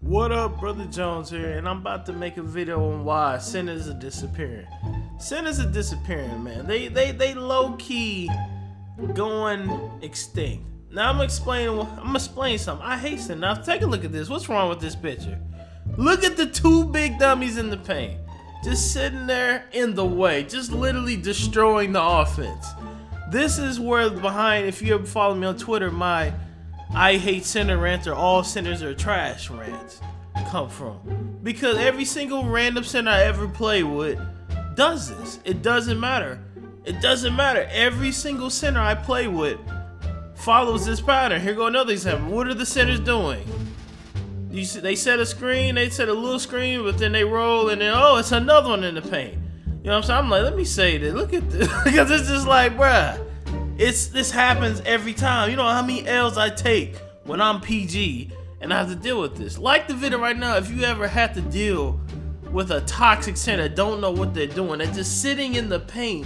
What up, Brother Jones here, and I'm about to make a video on why centers are disappearing. Centers are disappearing, man. They low-key going extinct. Now I'm gonna explain something. I hate center. Now take a look at this. What's wrong with this picture? Look at the two big dummies in the paint. Just sitting there in the way. Just literally destroying the offense. This is where behind, if you ever follow me on Twitter, my I hate center rants or all centers are trash rants come from. Because every single random center I ever play with does this. It doesn't matter. It doesn't matter. Every single center I play with follows this pattern. Here go another example. What are the centers doing? You see, they set a screen, they set a little screen, but then they roll and then, oh, it's another one in the paint. You know what I'm saying? I'm like, let me say this. Look at this. Because it's just like, bruh. This happens every time. You know how many L's I take when I'm PG and I have to deal with this. Like the video right now, if you ever had to deal with a toxic center that don't know what they're doing, they're just sitting in the paint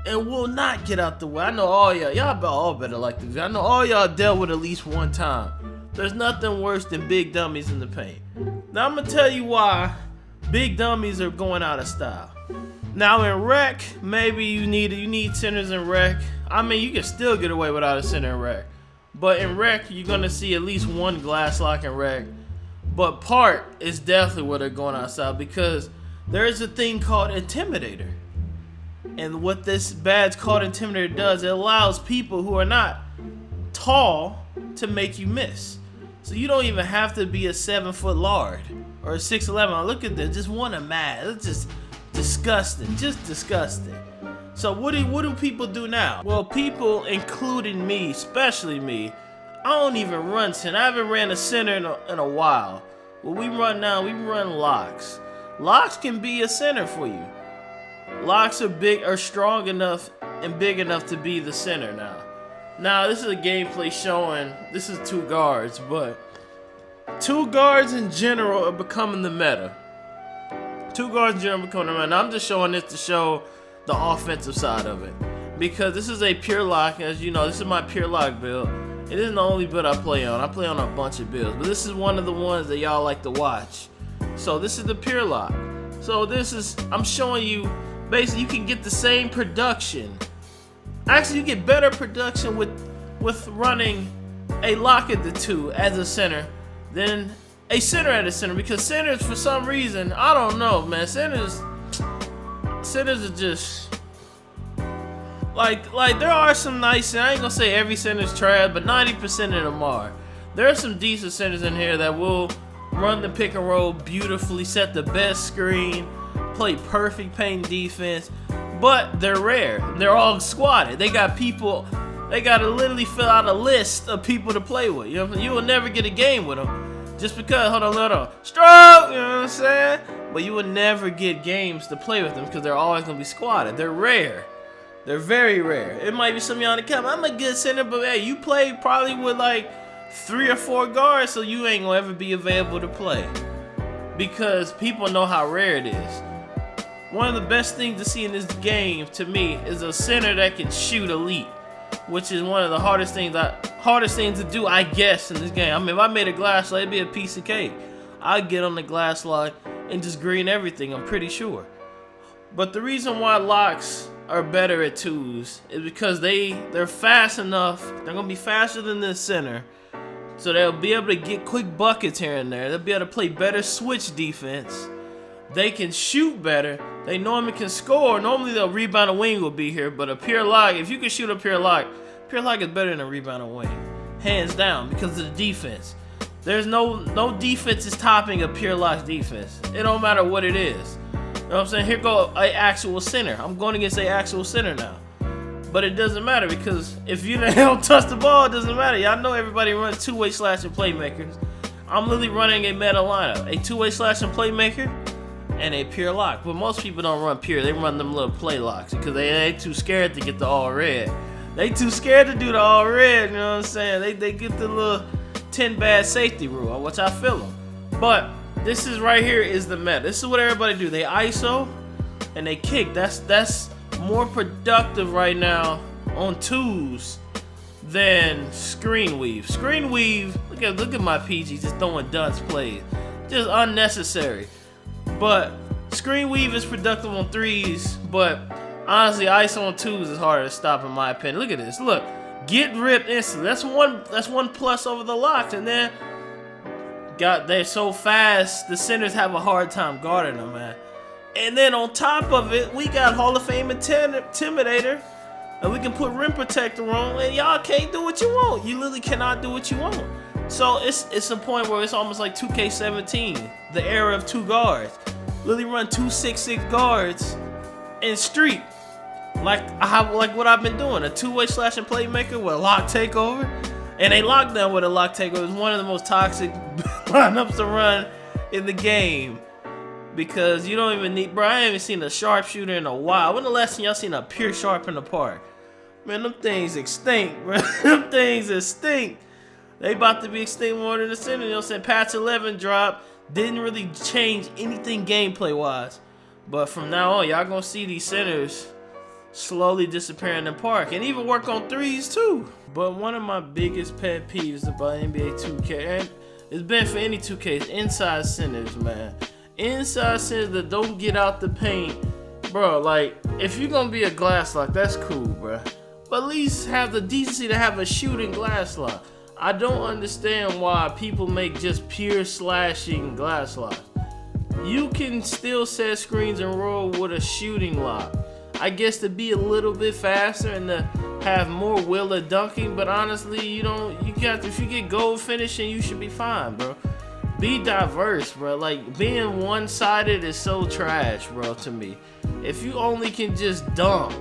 and will not get out the way. I know all y'all all better like the video. I know all y'all dealt with at least one time. There's nothing worse than big dummies in the paint. Now I'm gonna tell you why big dummies are going out of style. Now in rec, maybe you need centers in rec. I mean, you can still get away without a center in rec. But in rec, you're gonna see at least one glass lock in rec. But part is definitely where they're going outside because there is a thing called Intimidator. And what this badge called Intimidator does, it allows people who are not tall to make you miss. So you don't even have to be a 7-foot lard or a 6'11". Look at this, just one a mad. It's just disgusting, just disgusting. So what do people do now? Well, people, including me, especially me, I don't even run center. I haven't ran a center in a while. What we run now, we run locks. Locks can be a center for you. Locks are strong enough and big enough to be the center now. Now this is a gameplay showing, this is two guards, but two guards in general are becoming the meta. Two guards in general are becoming the meta. Now I'm just showing this to show the offensive side of it. Because this is a pure lock, as you know, this is my pure lock build. It isn't the only build I play on. I play on a bunch of builds, but this is one of the ones that y'all like to watch. So this is the pure lock. So this is, I'm showing you, basically you can get the same production. Actually, you get better production with running a lock at the two as a center than a center at a center, because centers, for some reason, I don't know, man, centers are just like there are some nice, I ain't gonna say every center's trash, but 90% of them are. There are some decent centers in here that will run the pick and roll beautifully, set the best screen, play perfect paint defense, but they're rare. They're all squatted. They got people, they gotta literally fill out a list of people to play with. You know, you will never get a game with them. Just because, hold on, stroke, you know what I'm saying? But you will never get games to play with them because they're always gonna be squatted. They're rare. They're very rare. It might be some of y'all in the comment, I'm a good center, but hey, you play probably with like 3 or 4 guards, so you ain't gonna ever be available to play. Because people know how rare it is. One of the best things to see in this game, to me, is a center that can shoot elite, which is one of the hardest things to do, I guess, in this game. I mean, if I made a glass lock, it'd be a piece of cake. I'd get on the glass lock and just green everything, I'm pretty sure. But the reason why locks are better at twos is because they're fast enough. They're gonna be faster than the center, so they'll be able to get quick buckets here and there. They'll be able to play better switch defense. They can shoot better. They normally can score. Normally the rebound and wing will be here, but a pure lock, if you can shoot a pure lock is better than a rebound and wing, hands down, because of the defense. There's no defense is topping a pure lock defense. It don't matter what it is. You know what I'm saying? Here go a actual center. I'm going against a actual center now. But it doesn't matter because if you don't touch the ball, it doesn't matter. Y'all know everybody runs two-way slashing playmakers. I'm literally running a meta lineup. A two-way slashing playmaker and a pure lock. But most people don't run pure. They run them little play locks because they too scared to get the all red. They too scared to do the all red, you know what I'm saying? They get the little 10 bad safety rule, which I feel them. But this is right here is the meta. This is what everybody do. They ISO and they kick. That's more productive right now on twos than screen weave. Screen weave, look at my PG just throwing dunce plays. Just unnecessary. But screen weave is productive on 3s, but honestly, ice on 2s is harder to stop in my opinion. Look at this. Look, get ripped instantly. That's one plus over the locks, and then they're so fast, the centers have a hard time guarding them, man. And then on top of it, we got Hall of Fame Intimidator, and we can put rim protector on, and y'all can't do what you want. You literally cannot do what you want. So it's a point where it's almost like 2K17, the era of 2 guards. Literally run 2 6'6" guards and streak like what I've been doing, a 2-way slashing playmaker with a lock takeover, and a lockdown with a lock takeover is one of the most toxic lineups to run in the game. Because you don't even need, bro, I haven't seen a sharpshooter in a while. When the last time y'all seen a pure sharp in the park? Man, them things extinct, bro. Them things extinct. They about to be extinct more than the center. You know what I'm saying? Patch 11 drop. Didn't really change anything gameplay-wise. But from now on, y'all gonna see these centers slowly disappearing in the park. And even work on 3s, too. But one of my biggest pet peeves about NBA 2K, and it's been for any 2K, is inside centers, man. Inside centers that don't get out the paint, bro. Like, if you're gonna be a glass lock, that's cool, bro. But at least have the decency to have a shooting glass lock. I don't understand why people make just pure slashing glass locks. You can still set screens and roll with a shooting lock. I guess to be a little bit faster and to have more will of dunking, but honestly, if you get gold finishing, you should be fine, bro. Be diverse, bro. Like, being one-sided is so trash, bro, to me. If you only can just dunk,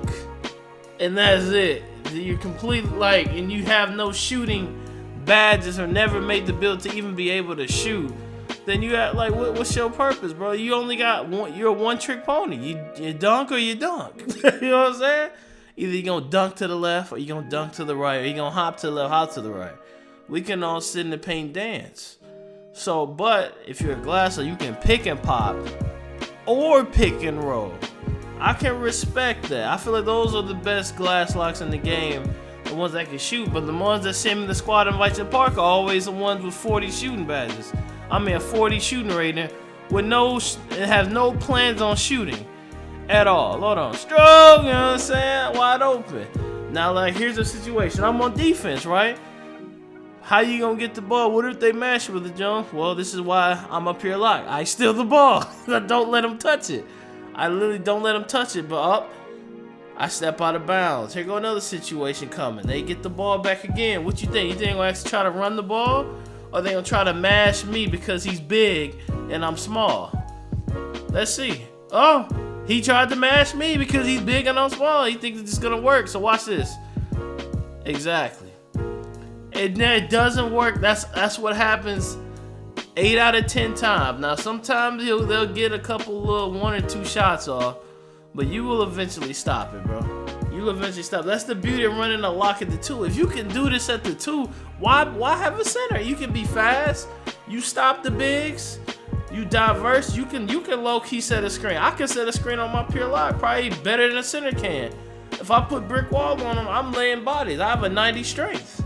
and that's it, you're completely, like, and you have no shooting badges or never made the build to even be able to shoot, then you got, like, what's your purpose, bro? You only got one, you're a one-trick pony. You dunk or you dunk. You know what I'm saying? Either you're gonna dunk to the left, or you're gonna dunk to the right, or you're gonna hop to the left, hop to the right. We can all sit in the paint dance. So, but if you're a glasser, you can pick and pop or pick and roll. I can respect that. I feel like those are the best glass locks in the game, the ones that can shoot. But the ones that send me the squad invites to park are always the ones with 40 shooting badges. I mean, a 40 shooting rating with have no plans on shooting at all. Hold on, stroke. You know what I'm saying? Wide open. Now, like, here's the situation. I'm on defense, right? How you gonna get the ball? What if they mash with it, John? Well, this is why I'm up here locked. I steal the ball. I don't let them touch it. I literally don't let them touch it, but I step out of bounds. Here go another situation coming. They get the ball back again. What you think? You think they're gonna actually try to run the ball? Or they gonna try to mash me because he's big and I'm small? Let's see. Oh, he tried to mash me because he's big and I'm small. He thinks it's gonna work, so watch this. Exactly. It doesn't work. That's what happens 8 out of 10 times. Now, sometimes they'll get a couple little 1 or 2 shots off, but you will eventually stop it, bro. You will eventually stop. That's the beauty of running a lock at the 2. If you can do this at the 2, why have a center? You can be fast. You stop the bigs. You diverse. You can low-key set a screen. I can set a screen on my pure lock probably better than a center can. If I put brick wall on them, I'm laying bodies. I have a 90 strength.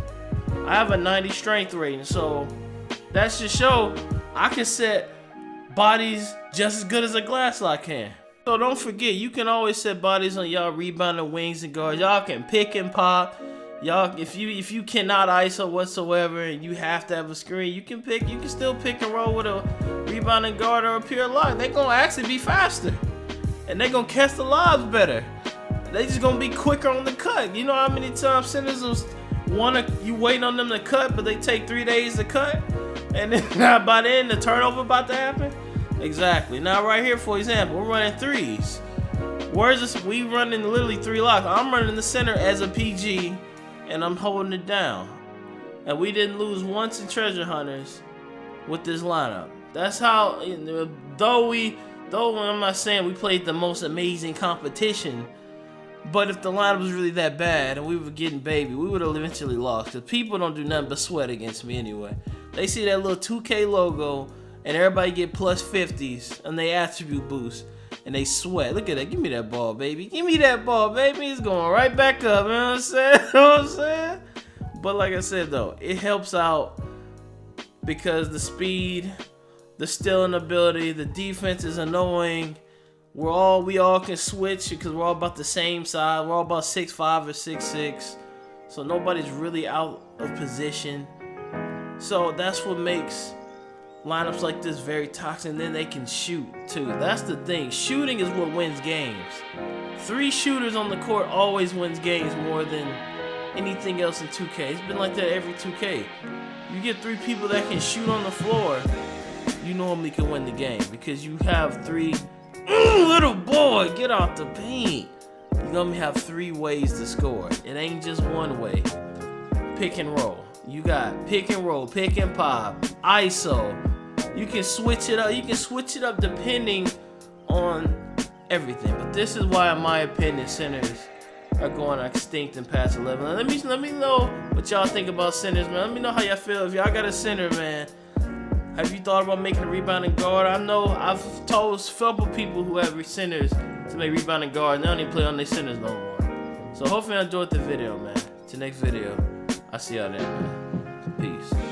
I have a 90 strength rating, so that's just show I can set bodies just as good as a glass lock can. So don't forget, you can always set bodies on y'all rebounding wings and guards. Y'all can pick and pop. Y'all, if you cannot ISO whatsoever and you have to have a screen, you can still pick and roll with a rebounding guard or a pure lock. They gonna actually be faster, and they gonna catch the lobs better. They just gonna be quicker on the cut. You know how many times centers you waiting on them to cut, but they take 3 days to cut, and then by then the turnover about to happen. Exactly. Now right here, for example, we're running 3s. Where's this? We running literally 3 locks. I'm running the center as a PG, and I'm holding it down. And we didn't lose once in Treasure Hunters with this lineup. That's how. Though I'm not saying we played the most amazing competition. But if the lineup was really that bad and we were getting baby, we would have eventually lost. Because people don't do nothing but sweat against me anyway. They see that little 2K logo and everybody get plus 50s and they attribute boost. And they sweat. Look at that. Give me that ball, baby. Give me that ball, baby. It's going right back up. You know what I'm saying? You know what I'm saying? But like I said, though, it helps out because the speed the stealing ability. The defense is annoying. We all can switch because we're all about the same size. We're all about 6'5" or 6'6", so nobody's really out of position. So that's what makes lineups like this very toxic. And then they can shoot too. That's the thing. Shooting is what wins games. 3 shooters on the court always wins games more than anything else in 2K. It's been like that every 2K. You get 3 people that can shoot on the floor, you normally can win the game because you have 3. Little boy, get out the paint. You're gonna have 3 ways to score. It ain't just one way. Pick and roll. You got pick and roll, pick and pop, ISO. You can switch it up. You can switch it up depending on everything. But this is why, in my opinion, centers are going extinct in past 11. Now, let me know what y'all think about centers, man. Let me know how y'all feel. If y'all got a center, man, have you thought about making a rebounding guard? I know I've told several people who have centers to make rebounding guard. They don't even play on their centers no more. So hopefully you enjoyed the video, man. Till next video, I'll see y'all there, man. Peace.